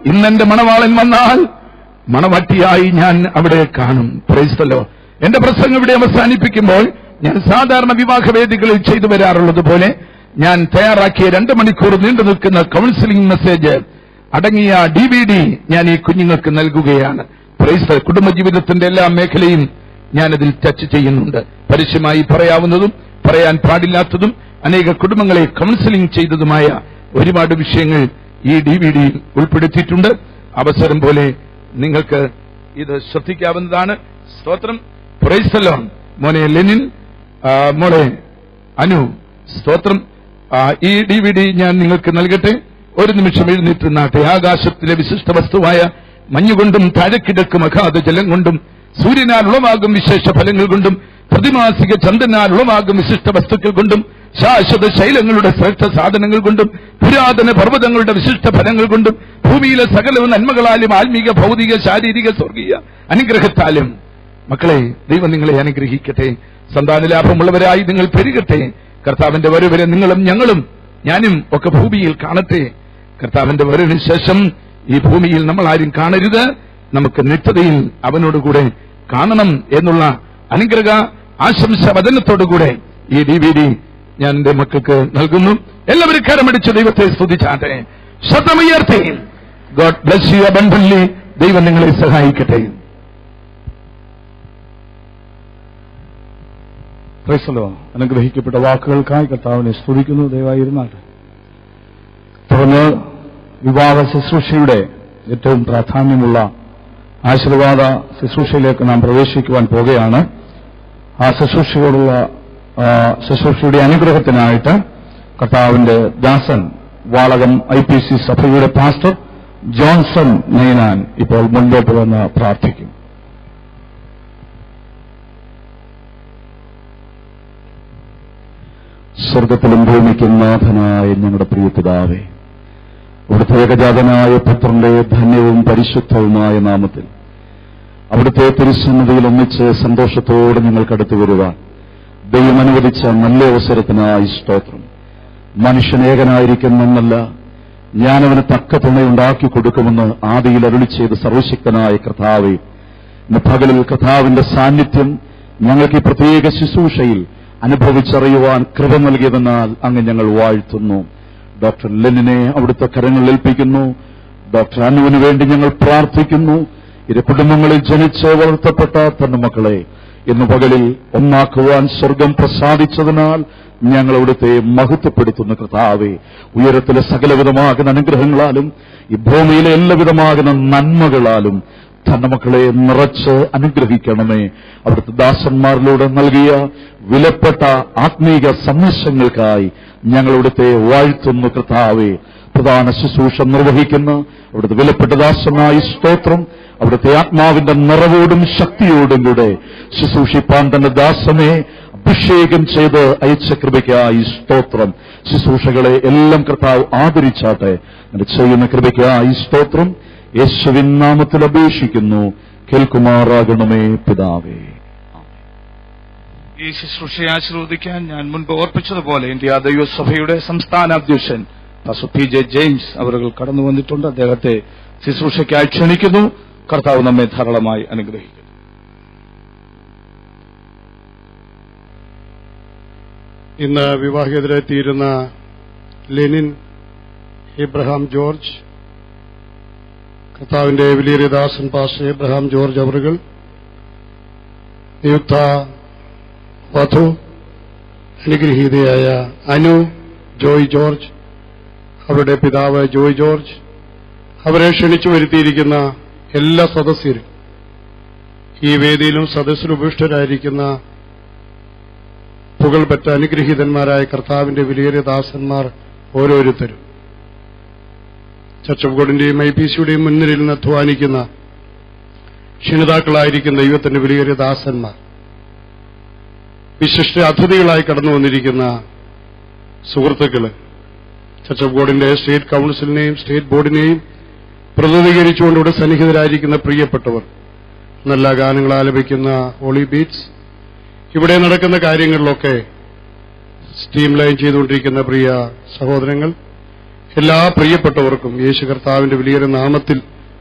ഇന്നെന്റെ മണവാളൻ വന്നാൽ മണവാട്ടിയായി ഞാൻ അവിടെ കാണും. Praise the Lord. എന്റെ പ്രസംഗം ഇവിടെ അവസാനിപ്പിക്കുമ്പോൾ ഞാൻ സാധാരണ വിവാഹവേദികളിൽ ചെയ്തു വരാറുള്ളത് പോലെ ഞാൻ തയ്യാറാക്കിയ 2 മണിക്കൂർ നീണ്ടു നിൽക്കുന്ന കൌൺസിലിംഗ് മെസ്സേജ് അടങ്ങിയ DVD ഞാൻ ഈ കുഞ്ഞുങ്ങൾക്ക് നൽകുകയാണ്. Praise the Lord. കുടുംബജീവിതത്തിന്റെ എല്ലാ മേഖലയും ഞാനതിൽ ടച്ച് ചെയ്യുന്നുണ്ട്. പരസ്യമായി പറയാവുന്നതും പറയാൻ പാടില്ലാത്തതും അനേക കുടുംബങ്ങളെ കൌൺസിലിംഗ് ചെയ്തതുമായ ഒരുപാട് വിഷയങ്ങൾ ഈ DVD ഉൾപ്പെടുത്തിയിട്ടുണ്ട്. അവസരം പോലെ നിങ്ങൾക്ക് ഇത് ശ്രദ്ധിക്കാവുന്നതാണ്. സ്തോത്രം. Praise the Lord. മോനെ ലെനിൻ, മോളെ അനു, സ്തോത്രം. ഈ DVD ഞാൻ നിങ്ങൾക്ക് നൽകട്ടെ. ഒരു നിമിഷം എഴുന്നേറ്റ് നാട്ടെ. ആകാശത്തിലെ വിശിഷ്ട വസ്തുവായ മഞ്ഞുകൊണ്ടും താഴെക്കിടക്കും അഗാധ ജലം കൊണ്ടും സൂര്യനാൽ ഉളവാകും വിശേഷ ഫലങ്ങൾ കൊണ്ടും പ്രതിമാസിക ചന്ദ്രനാൽ ഉളവാകും വിശിഷ്ട വസ്തുക്കൾ കൊണ്ടും ശാശ്വത ശൈലങ്ങളുടെ ശ്രേഷ്ഠ സാധനങ്ങൾ കൊണ്ടും പുരാതന പർവ്വതങ്ങളുടെ വിശിഷ്ട ഫലങ്ങൾ കൊണ്ടും ഭൂമിയിലെ സകലവും നന്മകളാലും ആത്മീക ഭൗതിക ശാരീരിക സ്വർഗീയ അനുഗ്രഹത്താലും മക്കളെ ദൈവം നിങ്ങളെ അനുഗ്രഹിക്കട്ടെ. സന്താനലാഭമുള്ളവരായി നിങ്ങൾ പെരുകട്ടെ. കർത്താവിന്റെ വരവരെ നിങ്ങളും ഞങ്ങളും ഞാനും ഒക്കെ ഭൂമിയിൽ കാണട്ടെ. കർത്താവിന്റെ വരവിന് ശേഷം ഈ ഭൂമിയിൽ നമ്മൾ ആരും കാണരുത്. നമുക്ക് നിത്യതയിൽ അവനോടുകൂടെ കാണണം എന്നുള്ള അനുഗ്രഹ ആശംസ വചനത്തോടുകൂടെ ഈ DVD ഞാൻ എന്റെ മക്കൾക്ക് നൽകുന്നു. എല്ലാവരും കരമടിച്ച് ദൈവത്തെ സ്തുതിച്ചാട്ടെ. ശബ്ദമുയർത്തി. God bless you abundantly. ദൈവം നിങ്ങളെ സഹായിക്കട്ടെ. Praise the Lord. അനുഗ്രഹിക്കപ്പെട്ട വാക്കുകൾക്കായി കർത്താവിനെ സ്തുതിക്കുന്നു. ദയവായിരുന്നാട്ടെ. തുടർന്ന് വിവാഹ ശുശ്രൂഷയുടെ ഏറ്റവും പ്രാധാന്യമുള്ള ആശീർവാദ ശുശ്രൂഷയിലേക്ക് നാം പ്രവേശിക്കുവാൻ പോകുകയാണ്. ആ ശുശ്രൂഷയുടെ അനുഗ്രഹത്തിനായിട്ട് കർത്താവിന്റെ ദാസൻ വാളകം IPC സഭയുടെ പാസ്റ്റർ ജോൺസൺ നെയ്നാൻ ഇപ്പോൾ മുൻപോട്ട് വന്ന് പ്രാർത്ഥിക്കും. സ്വർഗത്തിലും ഭൂമിക്കും നാഥനായ ഞങ്ങളുടെ പ്രിയ പിതാവേ, അവിടുത്തെ ഏകജാതനായ പുത്രന്റെ ധന്യവും പരിശുദ്ധവുമായ നാമത്തിൽ അവിടുത്തെ തിരുസന്നിധിയിൽ ഒന്നിച്ച് സന്തോഷത്തോടെ ഞങ്ങൾക്കടുത്തു വരുവാൻ ദൈവം അനുവദിച്ച നല്ല അവസരത്തിനായി സ്തോത്രം. മനുഷ്യൻ ഏകനായിരിക്കുന്നെന്നല്ല, ഞാനവന് തക്ക തുണയുണ്ടാക്കി കൊടുക്കുമെന്ന് ആദിയിൽ അരുളി ചെയ്ത് സർവശക്തനായ കർത്താവേ, ഇന്ന് പകലിൽ കർത്താവിന്റെ സാന്നിധ്യം ഞങ്ങൾക്ക് ഈ പ്രത്യേക ശുശ്രൂഷയിൽ അനുഭവിച്ചറിയുവാൻ കൃപ നൽകിയതെന്നാൽ അങ്ങ് ഞങ്ങൾ വാഴ്ത്തുന്നു. ഡോക്ടർ ലെനിനെ അവിടുത്തെ കരങ്ങളിൽ ഏൽപ്പിക്കുന്നു. ഡോക്ടർ അനുവിന് വേണ്ടി ഞങ്ങൾ പ്രാർത്ഥിക്കുന്നു. ഇരു കുടുംബങ്ങളിൽ ജനിച്ച് വളർത്തപ്പെട്ട തന്റെ മക്കളെ ഇന്ന് പകലിൽ ഒന്നാക്കുവാൻ സ്വർഗം പ്രസാദിച്ചതിനാൽ ഞങ്ങൾ അവിടുത്തെ മഹത്വപ്പെടുത്തുന്ന കർത്താവേ, ഉയരത്തിലെ സകലവിധമാകുന്ന അനുഗ്രഹങ്ങളാലും ഈ ഭൂമിയിലെ എല്ലാവിധമാകുന്ന നന്മകളാലും തന്റെ മക്കളെ നിറച്ച് അനുഗ്രഹിക്കണമേ. അവിടുത്തെ ദാസന്മാരിലൂടെ നൽകിയ വിലപ്പെട്ട ആത്മീക സന്ദേശങ്ങൾക്കായി ഞങ്ങൾ അവിടുത്തെ വാഴ്ത്തുന്നു കർത്താവേ. പ്രധാന ശുശ്രൂഷ നിർവഹിക്കുന്ന അവിടുത്തെ വിലപ്പെട്ട ദാസനായി സ്തോത്രം. അവിടുത്തെ ആത്മാവിന്റെ നിറവോടും ശക്തിയോടും കൂടെ ശുശ്രൂഷിപ്പാൻ തന്റെ ദാസനെ അഭിഷേകം ചെയ്ത് അയച്ച കൃപയ്ക്കായി സ്തോത്രം. ശുശ്രൂഷകളെ എല്ലാം കർത്താവ് ആദരിച്ചാട്ടെ. അങ്ങനെ ചെയ്യുന്ന കൃപയ്ക്കായി സ്തോത്രം. യേശുവിൻ നാമത്തിൽ അപേക്ഷിക്കുന്നു, കേൾക്കുമാറാകണമേ പിതാവേ. ഈ ശുശ്രൂഷയെ ആശീർവദിക്കാൻ ഞാൻ മുൻപ് ഓർപ്പിച്ചതുപോലെ ഇന്ത്യ ദൈവസഭയുടെ സംസ്ഥാന അധ്യക്ഷൻ പാസ്റ്റർ PJ ജെയിംസ് അവർ കടന്നു വന്നിട്ടുണ്ട്. അദ്ദേഹത്തെ ശുശ്രൂഷയ്ക്കായി ക്ഷണിക്കുന്നു. കർത്താവ് നമ്മെ ധാരാളമായി അനുഗ്രഹിക്കുന്നു. ഇന്ന് വിവാഹിതരായി തീരുന്ന ലെനിൻ എബ്രഹാം ജോർജ്, കർത്താവിന്റെ വലിയ ദാസൻ പാസ്റ്റർ എബ്രഹാം ജോർജ് അവറുകൾ, നിയുക്ത വധു അനുഗ്രഹീതയായ അനു ജോയ് ജോർജ്, അവരുടെ പിതാവ് ജോയ് ജോർജ്, അവരെ ക്ഷണിച്ചു വരുത്തിയിരിക്കുന്ന എല്ലാ സദസ്യരും, ഈ വേദിയിലും സദസ്സിലും ഉപവിഷ്ടരായിരിക്കുന്ന പുകൾപെറ്റ അനുഗ്രഹീതന്മാരായ കർത്താവിന്റെ വിലയേറിയ ദാസന്മാർ ഓരോരുത്തരും, ചർച്ച് ഓഫ് ഗോഡിന്റെയും IPCയുടെയും മുൻനിരയിൽ നിന്ന് അധ്വാനിക്കുന്ന ക്ഷണിതാക്കളായിരിക്കുന്ന ദൈവത്തിന്റെ വിലയേറിയ ദാസന്മാർ, വിശിഷ്ട അതിഥികളായി കടന്നു വന്നിരിക്കുന്ന സുഹൃത്തുക്കള്, ചർച്ച് ഓഫ് ഗോഡിന്റെ സ്റ്റേറ്റ് കൌൺസിലിനെയും സ്റ്റേറ്റ് ബോർഡിനെയും പ്രതിനിധീകരിച്ചുകൊണ്ട് ഇവിടെ സന്നിഹിതരായിരിക്കുന്ന പ്രിയപ്പെട്ടവർ, നല്ല ഗാനങ്ങൾ ആലപിക്കുന്ന ഹോളി ബീറ്റ്സ്, ഇവിടെ നടക്കുന്ന കാര്യങ്ങളിലൊക്കെ സ്ട്രീം ലൈൻ ചെയ്തുകൊണ്ടിരിക്കുന്ന പ്രിയ സഹോദരങ്ങൾ, എല്ലാ പ്രിയപ്പെട്ടവർക്കും യേശു കർത്താവിന്റെ വലിയൊരു നാമത്തിൽ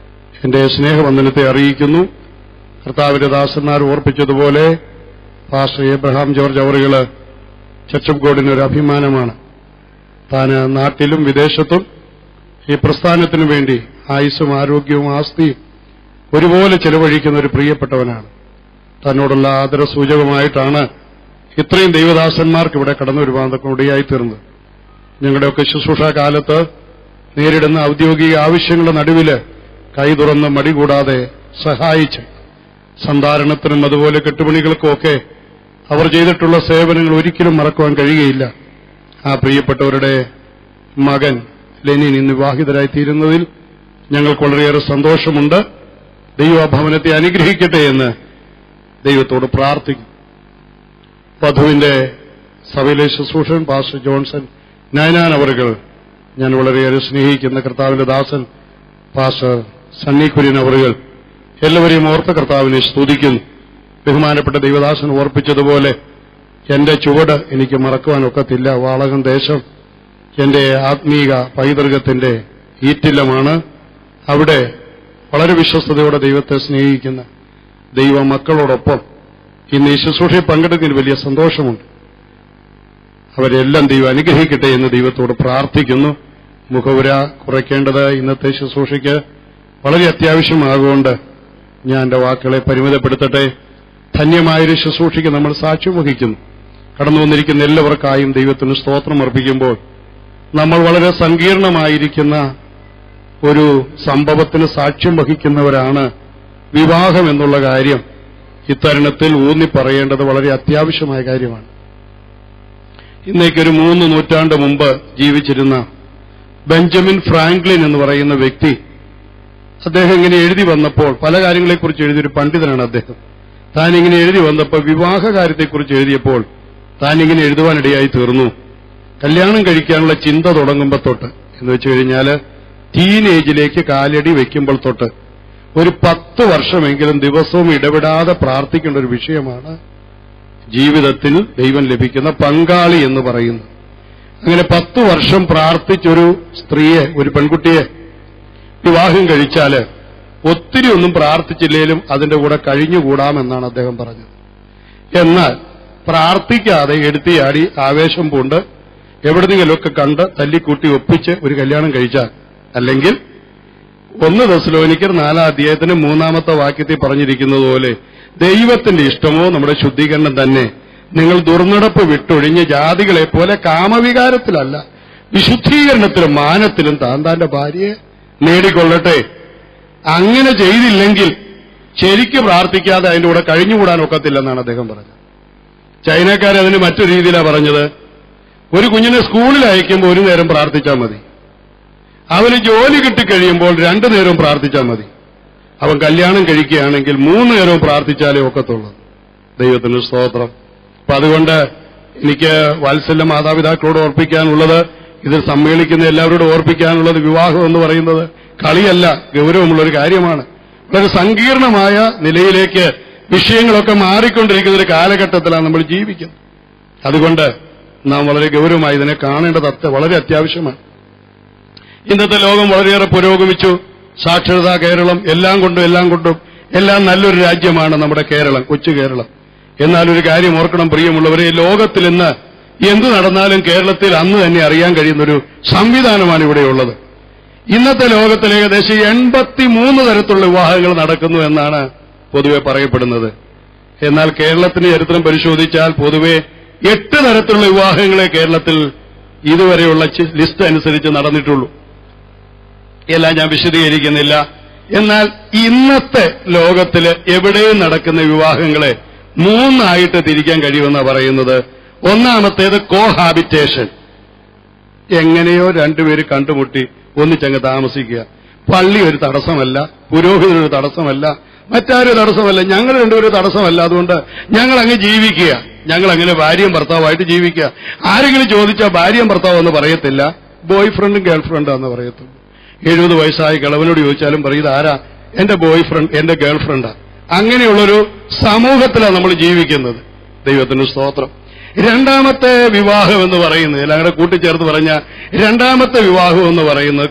എന്റെ സ്നേഹവന്ദനത്തെ അറിയിക്കുന്നു. കർത്താവിന്റെ ദാസന്മാർ ഓർപ്പിച്ചതുപോലെ പാസ്റ്റർ എബ്രഹാം ജോർജ് അവറുകള് ചർച്ച് ഓഫ് ഗോഡിന് ഒരു അഭിമാനമാണ്. താന് നാട്ടിലും വിദേശത്തും ഈ പ്രസ്ഥാനത്തിനു വേണ്ടി ആയുസ്സും ആരോഗ്യവും ആസ്തിയും ഒരുപോലെ ചെലവഴിക്കുന്ന ഒരു പ്രിയപ്പെട്ടവനാണ്. തന്നോടുള്ള ആദരസൂചകമായിട്ടാണ് ഇത്രയും ദൈവദാസന്മാർക്ക് ഇവിടെ കടന്നു വരുവാൻ ഇടയായിത്തീർന്നത്. ഞങ്ങളുടെയൊക്കെ ശുശ്രൂഷാ കാലത്ത് നേരിടുന്ന ഔദ്യോഗിക ആവശ്യങ്ങളുടെ നടുവില് കൈ തുറന്ന് മടി കൂടാതെ സഹായിച്ച് സന്ധാരണത്തിനും അതുപോലെ കെട്ടുപണികൾക്കുമൊക്കെ അവർ ചെയ്തിട്ടുള്ള സേവനങ്ങൾ ഒരിക്കലും മറക്കുവാൻ കഴിയുകയില്ല. ആ പ്രിയപ്പെട്ടവരുടെ മകൻ ലെനിൻ ഇന്ന് വിവാഹിതരായിത്തീരുന്നതിൽ ഞങ്ങൾക്ക് വളരെയേറെ സന്തോഷമുണ്ട്. ദൈവഭവനത്തെ അനുഗ്രഹിക്കട്ടെ എന്ന് ദൈവത്തോട് പ്രാർത്ഥിക്കും. വധുവിന്റെ സഭയിലെ ശുശ്രൂഷൻ പാസ്റ്റർ ജോൺസൺ നയനാൻ അവറുകൾ, ഞാൻ വളരെയേറെ സ്നേഹിക്കുന്ന കർത്താവിന്റെ ദാസൻ പാസ്റ്റർ സണ്ണി കുര്യൻ അവറുകൾ, എല്ലാവരെയും ഓർത്ത കർത്താവിനെ സ്തുതിക്കുന്നു. ബഹുമാനപ്പെട്ട ദൈവദാസൻ ഓർപ്പിച്ചതുപോലെ എന്റെ ചുവട് എനിക്ക് മറക്കുവാനൊക്കത്തില്ല. വാളകം ദേശം എന്റെ ആത്മീക പൈതൃകത്തിന്റെ ഈറ്റില്ലമാണ്. അവിടെ വളരെ വിശ്വസ്തയോടെ ദൈവത്തെ സ്നേഹിക്കുന്ന ദൈവ മക്കളോടൊപ്പം ഇന്ന് ഈ ശുശ്രൂഷയിൽ പങ്കെടുക്കുന്നതിൽ വലിയ സന്തോഷമുണ്ട്. അവരെല്ലാം ദൈവം അനുഗ്രഹിക്കട്ടെ എന്ന് ദൈവത്തോട് പ്രാർത്ഥിക്കുന്നു. മുഖവുര കുറയ്ക്കേണ്ടത് ഇന്നത്തെ ശുശ്രൂഷയ്ക്ക് വളരെ അത്യാവശ്യമാകൊണ്ട് ഞാൻ എന്റെ വാക്കുകളെ പരിമിതപ്പെടുത്തട്ടെ. ധന്യമായൊരു ശുശ്രൂഷയ്ക്ക് നമ്മൾ സാക്ഷ്യം വഹിക്കുന്നു. കടന്നു വന്നിരിക്കുന്ന എല്ലാവർക്കായും ദൈവത്തിന് സ്തോത്രം അർപ്പിക്കുമ്പോൾ നമ്മൾ വളരെ സങ്കീർണമായിരിക്കുന്ന ഒരു സംഭവത്തിന് സാക്ഷ്യം വഹിക്കുന്നവരാണ്. വിവാഹം എന്നുള്ള കാര്യം ഇത്തരുണത്തിൽ ഊന്നി പറയേണ്ടത് വളരെ അത്യാവശ്യമായ കാര്യമാണ്. ഇന്നേക്കൊരു 3 നൂറ്റാണ്ട് മുമ്പ് ജീവിച്ചിരുന്ന ബെഞ്ചമിൻ ഫ്രാങ്ക്ലിൻ എന്ന് പറയുന്ന വ്യക്തി, അദ്ദേഹം ഇങ്ങനെ എഴുതി വന്നപ്പോൾ, പല കാര്യങ്ങളെക്കുറിച്ച് എഴുതിയൊരു പണ്ഡിതനാണ് അദ്ദേഹം. താൻ ഇങ്ങനെ എഴുതി വന്നപ്പോൾ വിവാഹ കാര്യത്തെക്കുറിച്ച് എഴുതിയപ്പോൾ താൻ ഇങ്ങനെ എഴുതുവാനിടയായി തീർന്നു. കല്യാണം കഴിക്കാനുള്ള ചിന്ത തുടങ്ങുമ്പോൾ തൊട്ട് എന്ന് വെച്ചു കഴിഞ്ഞാൽ ടീനേജിലേക്ക് കാലടി വയ്ക്കുമ്പോൾ തൊട്ട് ഒരു 10 വർഷമെങ്കിലും ദിവസവും ഇടപെടാതെ പ്രാർത്ഥിക്കേണ്ട ഒരു വിഷയമാണ് ജീവിതത്തിൽ ദൈവം ലഭിക്കുന്ന പങ്കാളി എന്ന് പറയുന്നത്. അങ്ങനെ 10 വർഷം പ്രാർത്ഥിച്ചൊരു സ്ത്രീയെ, ഒരു പെൺകുട്ടിയെ വിവാഹം കഴിച്ചാല് ഒത്തിരി ഒന്നും പ്രാർത്ഥിച്ചില്ലേലും അതിന്റെ കൂടെ കഴിഞ്ഞുകൂടാമെന്നാണ് അദ്ദേഹം പറഞ്ഞത്. എന്നാൽ പ്രാർത്ഥിക്കാതെ എടുത്തിയാടി ആവേശം പൂണ്ട് എവിടെയെങ്കിലുമൊക്കെ കണ്ട് തല്ലിക്കൂട്ടി ഒപ്പിച്ച് ഒരു കല്യാണം കഴിച്ചാൽ, അല്ലെങ്കിൽ 1 തെസ്സലോനിക്കർ 4 അധ്യായത്തിന് 3-ാമത്തെ വാക്യത്തിൽ പറഞ്ഞിരിക്കുന്നത് പോലെ ദൈവത്തിന്റെ ഇഷ്ടമോ നമ്മുടെ ശുദ്ധീകരണം തന്നെ നിങ്ങൾ ദുർനടപ്പ് വിട്ടൊഴിഞ്ഞ് ജാതികളെ പോലെ കാമവികാരത്തിലല്ല വിശുദ്ധീകരണത്തിലും മാനത്തിലും താന്റെ ഭാര്യയെ നേടിക്കൊള്ളട്ടെ. അങ്ങനെ ചെയ്തില്ലെങ്കിൽ ശരിക്ക് പ്രാർത്ഥിക്കാതെ അതിന്റെ കൂടെ കഴിഞ്ഞുകൂടാൻ ഒക്കത്തില്ലെന്നാണ് അദ്ദേഹം പറഞ്ഞത്. ചൈനക്കാരതിന് മറ്റൊരു രീതിയിലാണ് പറഞ്ഞത്. ഒരു കുഞ്ഞിനെ സ്കൂളിൽ അയക്കുമ്പോൾ 1 നേരം പ്രാർത്ഥിച്ചാൽ മതി. അവന് ജോലി കിട്ടിക്കഴിയുമ്പോൾ 2 നേരവും പ്രാർത്ഥിച്ചാൽ മതി. അവൻ കല്യാണം കഴിക്കുകയാണെങ്കിൽ 3 നേരവും പ്രാർത്ഥിച്ചാലേ ഒക്കത്തുള്ളൂ. ദൈവത്തിന് സ്തോത്രം. അപ്പൊ അതുകൊണ്ട് എനിക്ക് വാത്സല്യ മാതാപിതാക്കളോട് ഓർപ്പിക്കാനുള്ളത്, ഇതിൽ സമ്മേളിക്കുന്ന എല്ലാവരോടും ഓർപ്പിക്കാനുള്ളത്, വിവാഹം എന്ന് പറയുന്നത് കളിയല്ല, ഗൗരവമുള്ളൊരു കാര്യമാണ്. വളരെ സങ്കീർണമായ നിലയിലേക്ക് വിഷയങ്ങളൊക്കെ മാറിക്കൊണ്ടിരിക്കുന്ന ഒരു കാലഘട്ടത്തിലാണ് നമ്മൾ ജീവിക്കുന്നത്. അതുകൊണ്ട് നാം വളരെ ഗൗരവമായി ഇതിനെ കാണേണ്ടത് വളരെ അത്യാവശ്യമാണ്. ഇന്നത്തെ ലോകം വളരെയേറെ പുരോഗമിച്ചു. സാക്ഷരതാ കേരളം എല്ലാം കൊണ്ടും നല്ലൊരു രാജ്യമാണ് നമ്മുടെ കേരളം, കൊച്ചു കേരളം. എന്നാൽ ഒരു കാര്യം ഓർക്കണം പ്രിയമുള്ളവരെ, ലോകത്തിൽ ഇന്ന് എന്ത് നടന്നാലും കേരളത്തിൽ അന്ന് തന്നെ അറിയാൻ കഴിയുന്നൊരു സംവിധാനമാണ് ഇവിടെയുള്ളത്. ഇന്നത്തെ ലോകത്തിൽ ഏകദേശം 83 തരത്തിലുള്ള വിവാഹങ്ങൾ നടക്കുന്നു എന്നാണ് പൊതുവെ പറയപ്പെടുന്നത്. എന്നാൽ കേരളത്തിന്റെ ചരിത്രം പരിശോധിച്ചാൽ പൊതുവെ 8 തരത്തിലുള്ള വിവാഹങ്ങളെ കേരളത്തിൽ ഇതുവരെയുള്ള ലിസ്റ്റ് അനുസരിച്ച് നടന്നിട്ടുള്ളൂ. എല്ലാം ഞാൻ വിശദീകരിക്കുന്നില്ല. എന്നാൽ ഇന്നത്തെ ലോകത്തിൽ എവിടെയും നടക്കുന്ന വിവാഹങ്ങളെ 3 ആയിട്ട് തിരിക്കാൻ കഴിയുമെന്നാണ് പറയുന്നത്. ഒന്നാമത്തേത് കോഹാബിറ്റേഷൻ. എങ്ങനെയോ 2 പേര് കണ്ടുമുട്ടി ഒന്നിച്ചങ്ങ് താമസിക്കുക. പള്ളി ഒരു തടസ്സമല്ല, പുരോഹിതനൊരു തടസ്സമല്ല, മറ്റാരും തടസ്സമല്ല, ഞങ്ങൾ 2 പേരും തടസ്സമല്ല. അതുകൊണ്ട് ഞങ്ങൾ അങ്ങ് ജീവിക്കുക, ഞങ്ങൾ അങ്ങനെ ഭാര്യയും ഭർത്താവായിട്ട് ജീവിക്കുക. ആരെങ്കിലും ചോദിച്ചാൽ ഭാര്യയും ഭർത്താവ് എന്ന് പറയത്തില്ല, ബോയ് ഫ്രണ്ടും ഗേൾ ഫ്രണ്ടാന്ന് പറയത്തുള്ളൂ. 70 വയസ്സായ കിളവനോട് ചോദിച്ചാലും പറയുന്നത് ആരാ? എന്റെ ബോയ് ഫ്രണ്ട്, എന്റെ ഗേൾ ഫ്രണ്ടാ. അങ്ങനെയുള്ളൊരു സമൂഹത്തിലാണ് നമ്മൾ ജീവിക്കുന്നത്. ദൈവത്തിന് സ്തോത്രം. രണ്ടാമത്തെ വിവാഹം എന്ന് പറയുന്നത് എല്ലാം കൂടെ കൂട്ടിച്ചേർത്ത് പറഞ്ഞ രണ്ടാമത്തെ വിവാഹം എന്ന് പറയുന്നത്